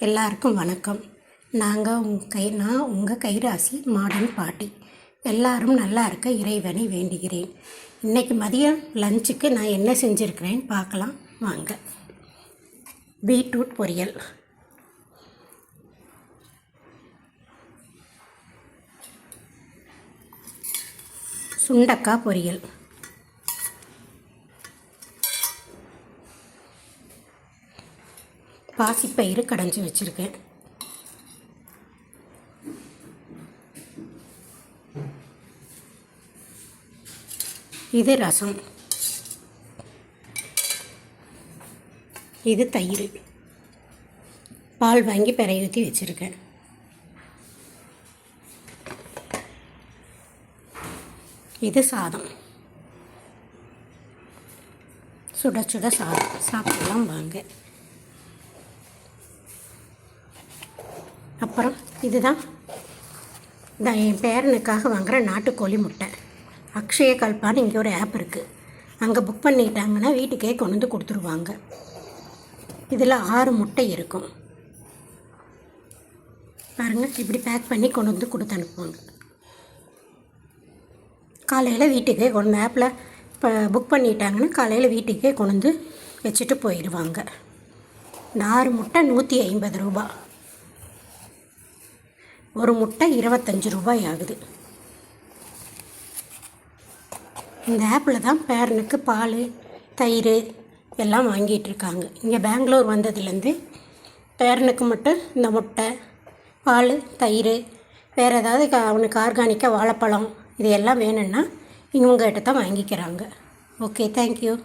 எல்லாருக்கும் வணக்கம். நான் உங்கள் கைராசி மாடர்ன் பாட்டி. எல்லாரும் நல்லா இருக்க இறைவனை வேண்டுகிறேன். இன்றைக்கி மதியம் லஞ்சுக்கு நான் என்ன செஞ்சுருக்கிறேன்னு பார்க்கலாம் வாங்க. பீட்ரூட் பொரியல், சுண்டக்காய் பொரியல், பாசிப்பயிறு கடைஞ்சி வச்சுருக்கேன், இது ரசம், இது தயிர், பால் வாங்கி பிறை ஊற்றி வச்சுருக்கேன், இது சாதம், சுட சுட சாதம் சாப்பிடலாம் வாங்க. அப்புறம் இதுதான் என் பேரனுக்காக வாங்குகிற நாட்டுக்கோழி முட்டை. அக்ஷய கல்பான்னு இங்கே ஒரு ஆப் இருக்குது. அங்கே புக் பண்ணிட்டாங்கன்னா வீட்டுக்கே கொண்டு வந்து கொடுத்துருவாங்க. இதில் 6 முட்டை இருக்கும் பாருங்கள். இப்படி பேக் பண்ணி கொண்டு வந்து கொடுத்து அனுப்புவாங்க. காலையில் வீட்டுக்கே கொண்டு ஆப்பில் இப்போ புக் பண்ணிட்டாங்கன்னா காலையில் வீட்டுக்கே கொண்டு வந்து வச்சுட்டு போயிடுவாங்க. இந்த 6 முட்டை 150 ரூபா. ஒரு முட்டை 25 ரூபாய் ஆகுது. இந்த ஆப்பில் தான் பேரனுக்கு பால் தயிர் எல்லாம் வாங்கிட்டுருக்காங்க. இங்கே பெங்களூர் வந்ததுலேருந்து பேரனுக்கு மட்டும் இந்த முட்டை பால் தயிர் வேறு ஏதாவது அவனுக்கு ஆர்கானிக்காக வாழைப்பழம் இது எல்லாம் வேணும்னா இவங்ககிட்ட தான் வாங்கிக்கிறாங்க. Okay, thank you.